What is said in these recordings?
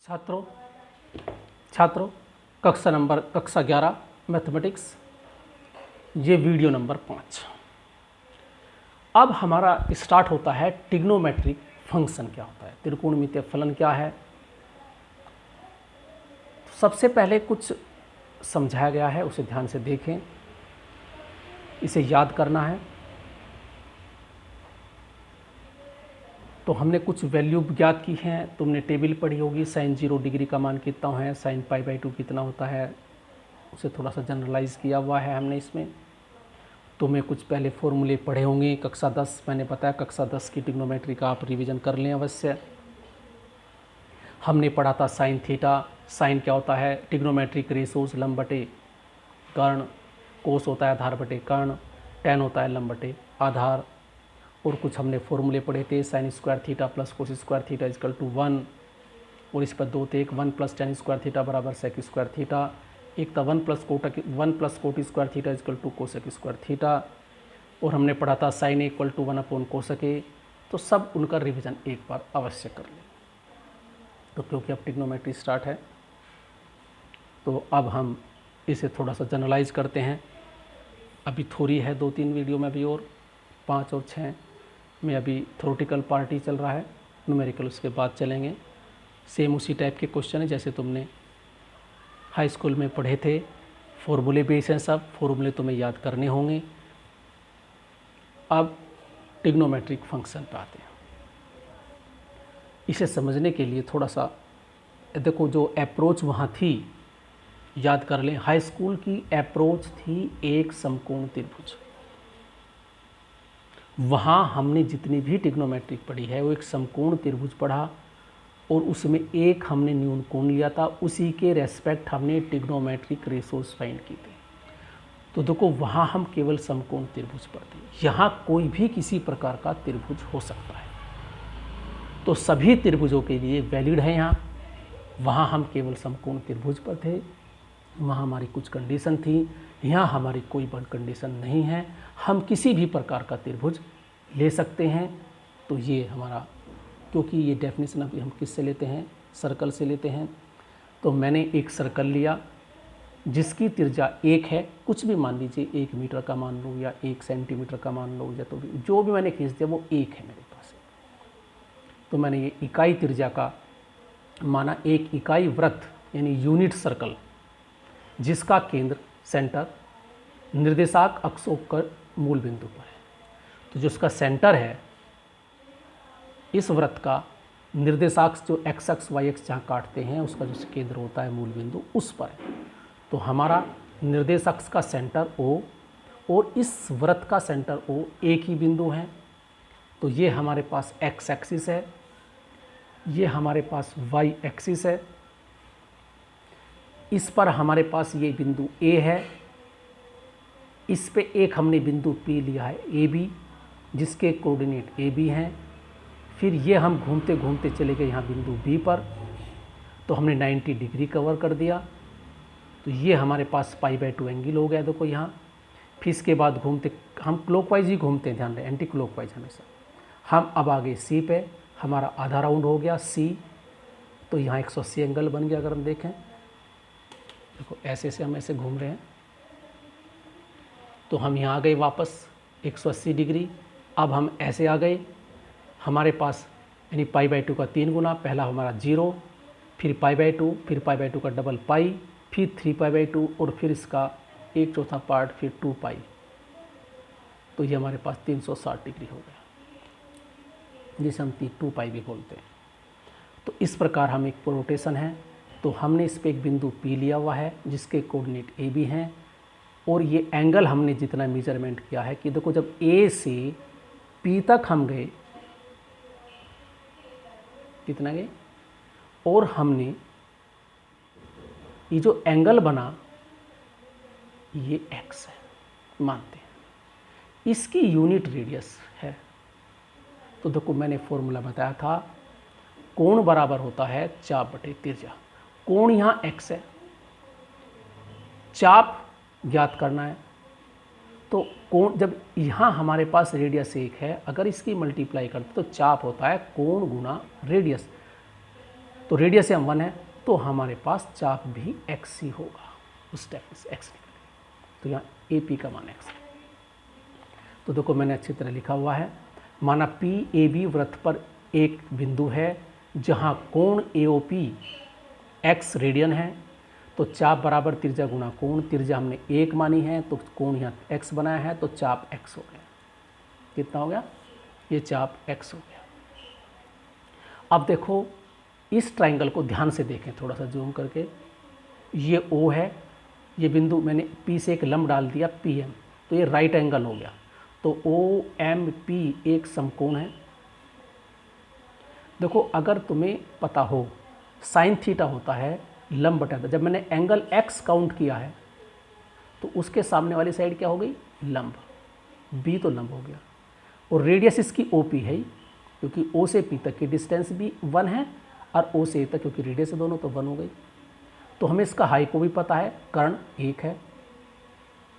छात्रों छात्रों कक्षा 11 मैथमेटिक्स, ये वीडियो नंबर 5। अब हमारा स्टार्ट होता है ट्रिग्नोमेट्रिक फंक्शन क्या होता है, त्रिकोणमितीय फलन क्या है। तो सबसे पहले कुछ समझाया गया है, उसे ध्यान से देखें, इसे याद करना है। तो हमने कुछ वैल्यू ज्ञात की हैं, तुमने टेबल पढ़ी होगी, sin 0 डिग्री का मान कितना है, sin π/2 कितना होता है, उसे थोड़ा सा जनरलाइज किया हुआ है हमने इसमें। तुम्हें कुछ पहले फॉर्मूले पढ़े होंगे कक्षा 10, मैंने बताया कक्षा 10 की ट्रिग्नोमेट्री का आप रिवीजन कर लें अवश्य। हमने पढ़ा था साइन थीटा, साइन क्या होता है, ट्रिग्नोमेट्रिक रेशोज लंब बटे कर्ण, कोस होता है आधार बटे कर्ण, टेन होता है लंब बटे आधार। और कुछ हमने फॉर्मूले पढ़े थे, sine square theta plus cos square theta is equal to 1, और इस पर 2 थे, एक 1 प्लस टेन स्क्वायर थीटा बराबर सेक स्क्वायर थीटा, एक था 1 plus cot square theta is equal to cosec square theta. और हमने पढ़ा था sine A equal to 1 upon cosec A. तो सब उनका रिवीजन एक बार अवश्य कर लें। तो क्योंकि अब ट्रिग्नोमेट्री स्टार्ट है, तो अब हम इसे थोड़ा सा जनरलाइज करते हैं। अभी थोड़ी है 2-3 वीडियो में, अभी और 5 और 6 में अभी थ्योरेटिकल पार्ट ही चल रहा है, न्यूमेरिकल उसके बाद चलेंगे। सेम उसी टाइप के क्वेश्चन है जैसे तुमने हाई स्कूल में पढ़े थे, फॉर्मूले बेस हैं, सब फॉर्मूले तुम्हें याद करने होंगे। अब ट्रिग्नोमेट्रिक फंक्शन पे आते हैं। इसे समझने के लिए थोड़ा सा देखो, जो अप्रोच वहाँ थी याद कर लें। हाई स्कूल की अप्रोच थी एक समकोण त्रिभुज। वहाँ हमने जितनी भी ट्रिग्नोमेट्रिक पढ़ी है वो एक समकोण त्रिभुज पढ़ा, और उसमें एक हमने न्यून कोण लिया था, उसी के रेस्पेक्ट हमने ट्रिग्नोमेट्रिक रेशोज फाइंड की थी। तो देखो वहाँ हम केवल समकोण त्रिभुज पढ़ते हैं, यहाँ कोई भी किसी प्रकार का त्रिभुज हो सकता है। तो सभी त्रिभुजों के लिए वैलिड है यहाँ। वहाँ हम केवल समकोण त्रिभुज पर थे, वहाँ हमारी कुछ कंडीशन थी, यहाँ हमारी कोई बड़ी कंडीशन नहीं है, हम किसी भी प्रकार का त्रिभुज ले सकते हैं। तो ये हमारा, क्योंकि ये डेफिनेशन अभी हम किससे लेते हैं, सर्कल से लेते हैं। तो मैंने एक सर्कल लिया जिसकी त्रिज्या 1 है, कुछ भी मान लीजिए, 1 मीटर का मान लो या 1 सेंटीमीटर का मान लो, या तो जो भी मैंने खींच दिया वो 1 है मेरे पास। तो मैंने ये इकाई त्रिज्या का माना एक इकाई वृत्त यानी यूनिट सर्कल, जिसका केंद्र सेंटर निर्देशांक अक्षों कर मूल बिंदु पर है। तो जो उसका सेंटर है इस वृत्त का, निर्देशांक जो एक्स एक्स वाई एक्स जहाँ काटते हैं उसका जो केंद्र होता है मूल बिंदु उस पर है। तो हमारा निर्देशांक का सेंटर O और इस वृत्त का सेंटर O एक ही बिंदु है। तो ये हमारे पास एक्स एक्सिस है, ये हमारे पास वाई एक्सिस है, इस पर हमारे पास ये बिंदु A है, इस पे एक हमने बिंदु P लिया है AB, जिसके कोऑर्डिनेट AB हैं। फिर ये हम घूमते घूमते चले गए यहाँ बिंदु B पर, तो हमने 90 डिग्री कवर कर दिया। तो ये हमारे पास π/2 एंगल हो गया, देखो यहाँ। फिर इसके बाद घूमते, हम क्लॉकवाइज ही घूमते हैं, ध्यान रहे, एंटी क्लॉकवाइज हमेशा। हम अब आ गए C पे, हमारा आधा राउंड हो गया C। तो यहाँ 180 एंगल बन गया। अगर हम देखें, देखो ऐसे से हम ऐसे घूम रहे हैं, तो हम यहाँ आ गए वापस 180 डिग्री। अब हम ऐसे आ गए, हमारे पास यानी π/2 का 3 गुना, पहला हमारा 0, फिर π/2, फिर π/2 का डबल पाई, फिर 3π/2, और फिर इसका 1/4 पार्ट, फिर 2π। तो ये हमारे पास 360 डिग्री हो गया, जिसे हम 2π भी बोलते हैं। तो इस प्रकार हम एक रोटेशन है। तो हमने इस पर एक बिंदु P लिया हुआ है जिसके कोऑर्डिनेट AB हैं, और ये एंगल हमने जितना मेजरमेंट किया है कि देखो जब A से P तक हम गए, कितना गए, और हमने ये जो एंगल बना ये x है मानते हैं, इसकी यूनिट रेडियस है। तो देखो मैंने फॉर्मूला बताया था, कोण बराबर होता है चाप बटे त्रिज्या। कोण यहाँ x है, चाप ज्ञात करना है। तो कोण, जब यहाँ हमारे पास रेडियस 1 है, अगर इसकी मल्टीप्लाई करते तो चाप होता है कोण गुना रेडियस। तो रेडियस एम 1 है, तो हमारे पास चाप भी एक्स ही होगा, उस टाइप से एक्स निकलेगा। तो यहाँ ए पी का मान एक्स है। तो देखो मैंने अच्छी तरह लिखा हुआ है, माना पी ए बी वृत्त पर एक बिंदु है जहाँ कोण ए ओ पी एक्स रेडियन है, तो चाप बराबर त्रिज्या गुणा कोण, त्रिज्या हमने 1 मानी है तो कोण यहाँ x बनाया है, तो चाप x हो गया। कितना हो गया? ये चाप x हो गया। अब देखो इस ट्राइंगल को ध्यान से देखें, थोड़ा सा जूम करके। ये O है, ये बिंदु मैंने P से एक लंब डाल दिया PM, तो ये राइट एंगल हो गया। तो OMP एक समकोण है। देखो अगर तुम्हें पता हो साइन थीटा होता है लंब बटा, जब मैंने एंगल x काउंट किया है तो उसके सामने वाली साइड क्या हो गई? लंब, B तो लंब हो गया। और रेडियस इसकी OP है, क्योंकि O से P तक की डिस्टेंस भी 1 है और O से A तक क्योंकि रेडियस है दोनों, तो 1 हो गई। तो हमें इसका हाई को भी पता है, कर्ण 1 है,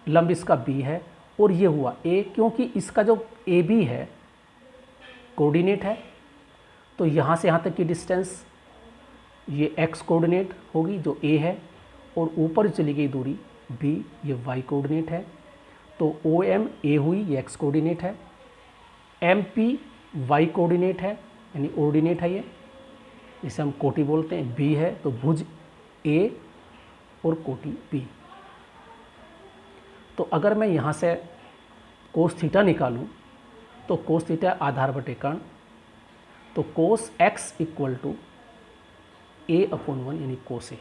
लंब इसका B है, और ये हुआ A, क्योंकि इसका जो AB है कोऑर्डिनेट है, तो यहाँ से यहाँ तक की डिस्टेंस ये x कोऑर्डिनेट होगी जो A है, और ऊपर चली गई दूरी B, ये y कोऑर्डिनेट है। तो OM A हुई, ये x कोऑर्डिनेट है, MP y कोऑर्डिनेट है, यानी ऑर्डिनेट है, ये इसे हम कोटि बोलते हैं। B है तो भुज A और कोटि B। तो अगर मैं यहाँ से कोस थीटा निकालूँ तो कोस थीटा आधार बटे कर्ण, तो कोस x इक्वल टू A/1 यानी कोस A।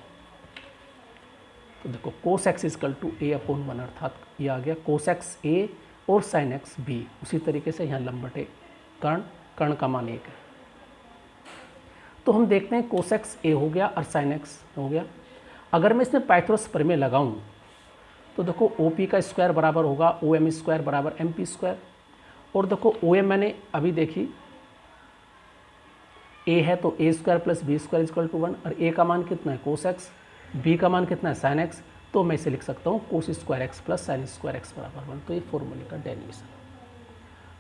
तो देखो कोस x इक्वल टू A/1 अर्थात ये आ गया कोस x A और साइन x B। उसी तरीके से यहाँ लंब बटे कर्ण, कर्ण का मान 1 है। तो हम देखते हैं कोस x A हो गया और साइन x हो गया। अगर मैं इसमें पाइथागोरस प्रमेय लगाऊं तो देखो OP का स्क्वायर बराबर होगा OM स्क्वायर बराबर MP स्क्वायर। और देखो OM मैंने अभी देखी, A है तो A square plus B square equal to 1, और A का मान कितना है? कोस x, B का मान कितना है? Sine x। तो मैं इसे लिख सकता हूँ cos square x plus sine square x बराबर 1। तो ये फॉर्मूले का डेरिवेशन।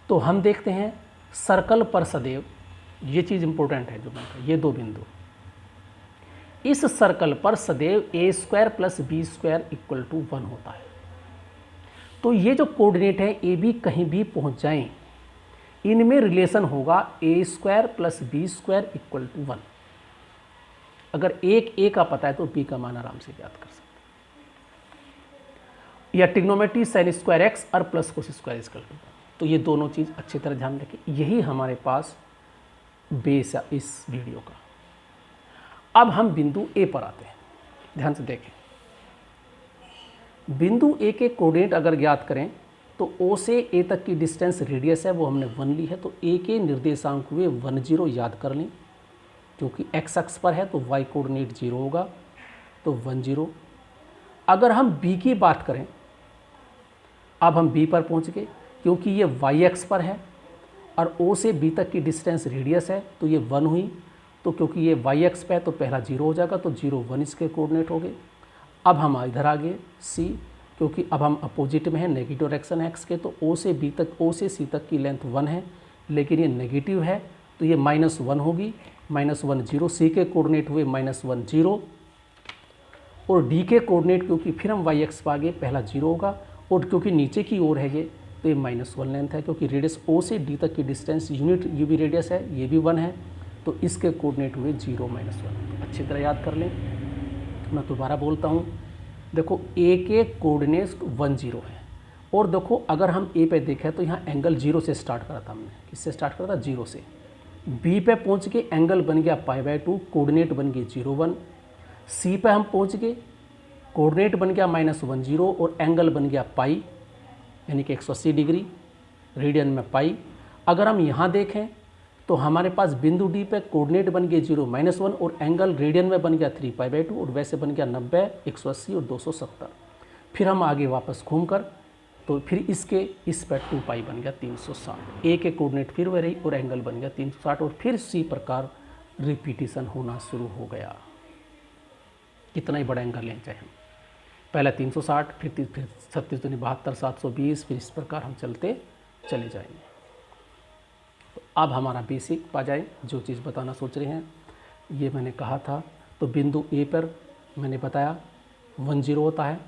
तो हम देखते हैं सर्कल पर सदैव, ये चीज़ इंपॉर्टेंट है जो मैंने कहा, ये दो बिंदु, इस सर्कल पर सदैव A square plus B square equal to 1 होता है। तो ये जो कोऑर्डिनेट है AB कहीं भी पहुँच जाएं, इनमें रिलेशन होगा A square plus B square equal to 1। अगर एक A का पता है तो B का मान आराम से ज्ञात कर सकते हैं। या ट्रिग्नोमेट्री साइन स्क्वायर x और plus cos square equal to 1। तो ये दोनों चीज़ अच्छी तरह ध्यान रखें, यही हमारे पास बेस है इस वीडियो का। अब हम बिंदु A पर आते हैं, ध्यान से देखें। बिंदु A के कोऑर्डिनेट अगर ज्ञात करें तो O से A तक की डिस्टेंस रेडियस है वो हमने 1 ली है, तो A के निर्देशांक हुए 1 0 याद कर लें, क्योंकि x अक्ष पर है तो y कोऑर्डिनेट 0 होगा, तो 1 0। अगर हम B की बात करें, अब हम B पर पहुंच गए, क्योंकि ये y अक्ष पर है और O से B तक की डिस्टेंस रेडियस है, तो ये 1 हुई। तो क्योंकि ये y अक्ष पे है तो पहला 0 हो जाएगा, तो 0 1 इसके कोऑर्डिनेट हो गए। अब हम इधर आ गए C, क्योंकि अब हम अपोजिट में है, नेगेटिव डायरेक्शन है x के, तो O से B तक, O से C तक की लेंथ 1 है, लेकिन ये नेगेटिव है तो ये -1 होगी, -1 0। C के कोऑर्डिनेट हुए -1 0, और D के कोऑर्डिनेट क्योंकि फिर हम y अक्ष पर आ गए, पहला 0 होगा, और क्योंकि नीचे की ओर है ये तो ये -1 लेंथ है, क्योंकि रेडियस O से D तक की डिस्टेंस यूनिट UV रेडियस है, ये भी 1 है, तो इसके कोऑर्डिनेट हुए 0 -1। अच्छी तरह याद कर लें। मैं दोबारा बोलता हूँ, देखो A के कोऑर्डिनेट 1 0 है, और देखो अगर हम A पे देखें तो यहाँ एंगल 0 से स्टार्ट करा था हमने, किससे स्टार्ट करा था? 0 से। B पे पहुँच के एंगल बन गया π/2, कोऑर्डिनेट बन गए 0 1। C पे हम पहुँच गए, कोऑर्डिनेट बन गया -1 0 और एंगल बन गया पाई, यानी कि 180 डिग्री, रेडियन में पाई। अगर हम यहाँ देखें तो हमारे पास बिंदु D पे कोऑर्डिनेट बन गए 0 -1 और एंगल रेडियन में बन गया 3π/2, और वैसे बन गया 90, 180 और 270। फिर हम आगे वापस घूमकर तो फिर इसके इस पर 2π बन गया 360। A के कोऑर्डिनेट फिर वह रही और एंगल बन गया 360, और फिर C प्रकार रिपीटिशन होना शुरू हो गया। कितना ही बड़ा एंगल लें चाहे हम, पहले 360, फिर 36 दूनी 72, 720, फिर इस प्रकार हम चलते चले जाएंगे। तो अब हमारा बेसिक पा जाए, जो चीज़ बताना सोच रहे हैं, ये मैंने कहा था। तो बिंदु ए पर मैंने बताया 10 होता है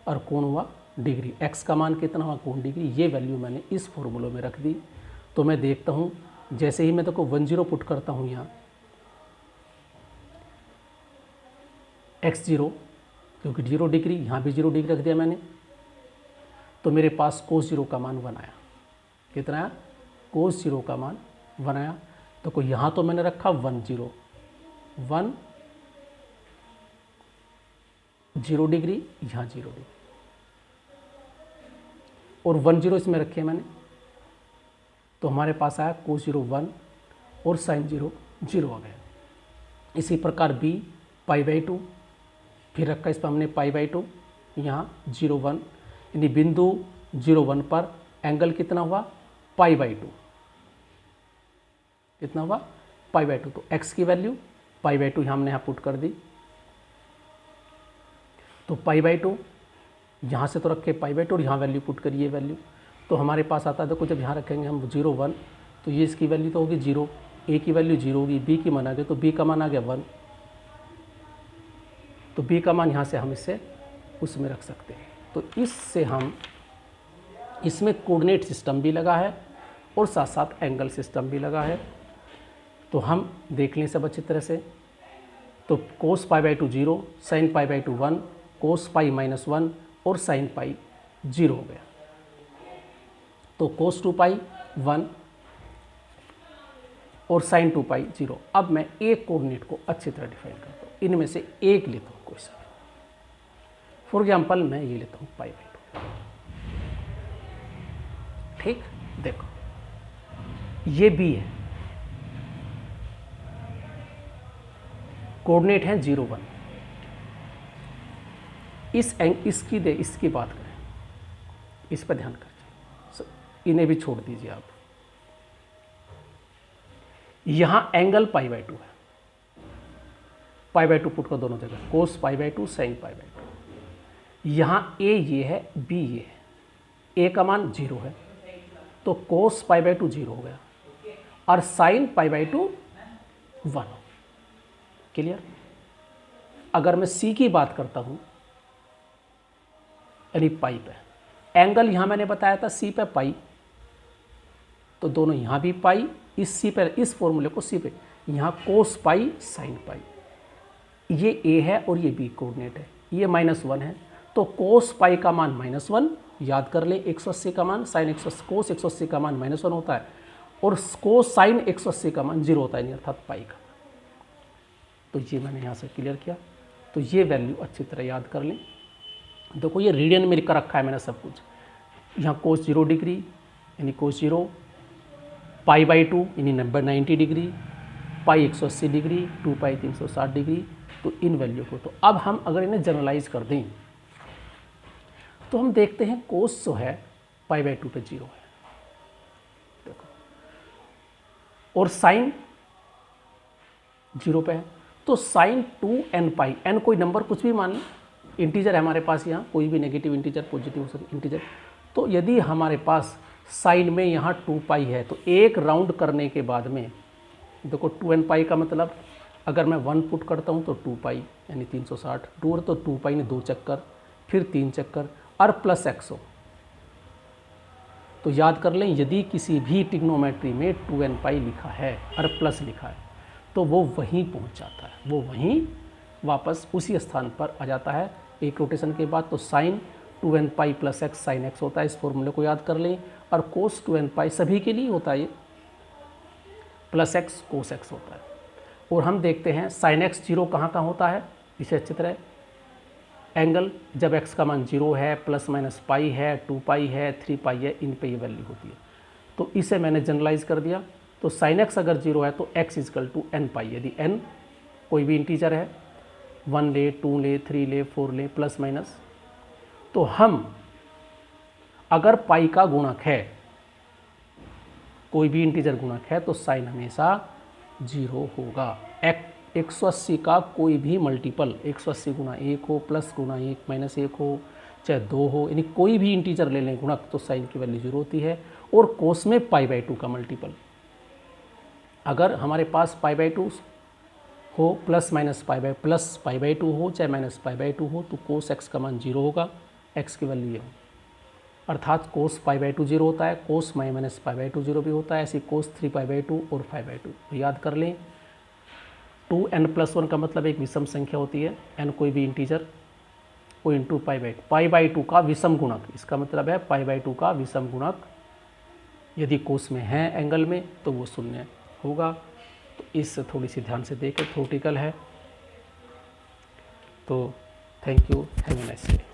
और कोण हुआ डिग्री। एक्स का मान कितना हुआ, कोण डिग्री। ये वैल्यू मैंने इस फॉर्मूले में रख दी। तो मैं देखता हूँ जैसे ही मैं देखो 10 पुट करता हूँ यहाँ x0, क्योंकि 0 डिग्री, यहाँ भी 0 डिग्री रख दिया मैंने, तो मेरे पास cos 0 का मान 1 आया। कितना आया, cos 0 का मान 1 आया। तो कोई यहाँ तो मैंने रखा 1 0 डिग्री, यहाँ 0 डिग्री, और 1 0 इसमें रखे मैंने। तो हमारे पास आया cos 0 1 और sin 0 0 आ गया। इसी प्रकार b π/2, फिर रखा इस पर हमने π/2, यहाँ 0 1, यानी बिंदु 0 1 पर एंगल कितना हुआ, π/2। कितना हुआ, π/2। तो x की वैल्यू π/2 हमने यहाँ पुट कर दी। तो π/2 यहाँ से तो रखे π/2 और यहाँ वैल्यू पुट करिए वैल्यू। तो हमारे पास आता है, देखो जब यहाँ रखेंगे हम 0 1, तो ये इसकी वैल्यू तो होगी 0, a की वैल्यू 0 होगी, b की मान आ गया, तो b का मान आ गया 1। तो b का मान यहाँ से हम इससे उसमें रख सकते हैं। तो इससे हम, इसमें कोऑर्डिनेट सिस्टम भी लगा है और साथ साथ एंगल सिस्टम भी लगा है। तो हम देख लें सब अच्छी तरह से। तो cos π/2 0, sin π/2 1, cos π -1 और sin π 0 हो गया। तो cos 2 π 1 और sin 2 π 0। अब मैं एक कोऑर्डिनेट को अच्छी तरह डिफाइन करता हूँ, इनमें से एक लेता हूँ कोई सा। फॉर एग्जाम्पल मैं ये लेता हूँ π/2। ठीक, देखो ये b है, कोऑर्डिनेट है 0 1। इसकी बात करें, इस पर ध्यान करें, इन्हें भी छोड़ दीजिए आप। यहां एंगल π/2 है, π/2 पुट कर दोनों जगह, cos π/2 sin π/2। यहां a ये है, b ये है, a का मान 0 है, तो cos π/2 0 हो गया और sin π/2 1। क्लियर। अगर मैं c की बात करता हूं, यानी पाई पे, एंगल यहां मैंने बताया था c पे पाई, तो दोनों यहां भी पाई, इस c पे, इस फॉर्मूले को c पे, यहां cos पाई sin पाई। ये a है और ये b कोऑर्डिनेट है, ये -1 है, तो cos पाई का मान -1, याद कर ले 180 का मान, sin 180, cos 180 का मान -1 होता है और cos sin 180 का मान 0 होता है, अर्थात पाई का। तो ये मैंने यहाँ से क्लियर किया। तो ये वैल्यू अच्छी तरह याद कर लें। देखो ये रेडियन में लिख कर रखा है मैंने सब कुछ। यहाँ cos 0 डिग्री यानी cos 0, π/2 यानी 90 डिग्री, π 180 डिग्री, 2 π 360 डिग्री। तो इन वैल्यू को, तो अब हम अगर इन्हें जनरलाइज कर दें तो हम देखते हैं cos जो है π/2 पे 0 है, देखो, और sin 0 पे है। तो sin 2n पाई, n कोई नंबर कुछ भी मान लें, इंटीजर है हमारे पास, यहाँ कोई भी नेगेटिव इंटीजर, पॉजिटिव इंटीजर। तो यदि हमारे पास साइन में यहाँ 2 पाई है, तो एक राउंड करने के बाद में देखो 2n पाई का मतलब, अगर मैं 1 पुट करता हूँ तो 2 पाई यानी 360 दूर, तो 2 पाई ने 2 चक्कर, फिर 3 चक्कर और प्लस x हो। तो याद कर लें, यदि किसी भी ट्रिग्नोमेट्री में 2n पाई लिखा है और प्लस लिखा है तो वो वहीं पहुँच जाता है, वो वहीं वापस उसी स्थान पर आ जाता है एक रोटेशन के बाद। तो sine 2n pi plus x sine x होता है, इस फॉर्मूले को याद कर लें। और कोस 2n पाई सभी के लिए होता है, ये प्लस एक्स कोस एक्स होता है। और हम देखते हैं साइन एक्स 0 कहाँ कहाँ होता है, इसे अच्छी तरह, एंगल जब x का मान 0 है, प्लस माइनस पाई है, 2 पाई है, 3 पाई है, इन पे ये वैल्यू होती है। तो इसे मैंने जनरलाइज कर दिया। तो साइन एक्स अगर 0 है तो x इजकल टू n पाई, यदि n कोई भी इंटीजर है, 1 ले, 2 ले, 3 ले, 4 ले, प्लस माइनस, तो हम अगर पाई का गुणक है, कोई भी इंटीजर गुणक है, तो साइन हमेशा 0 होगा। 180 का कोई भी मल्टीपल, 180 गुना 1 हो, प्लस गुना 1 माइनस 1 हो, चाहे 2 हो, यानी कोई भी इंटीजर ले लें गुणक, तो साइन की वैल्यू 0 होती है। और कोस में π/2 का मल्टीपल, अगर हमारे पास π/2 हो, plus minus pi by two हो चाहे माइनस पाई बाई टू हो, तो कोस एक्स का मान 0 होगा, एक्स की वैल्यू ये हो, अर्थात कोस पाई बाई टू 0 होता है, कोस माइनस पाई बाई टू 0 भी होता है, ऐसे कोस 3 पाई बाई टू और 5 बाई टू। तो याद कर लें, 2n+1 का मतलब एक विषम संख्या होती है, n कोई भी इंटीजर, वो इंटू पाई बाई टू का विषम गुणक, इसका मतलब है पाई बाई टू का विषम गुणक यदि कोस में है एंगल में तो वो 0 होगा। तो इस थोड़ी सी ध्यान से देखें, थ्योरेटिकल है। तो thank you, have a nice day.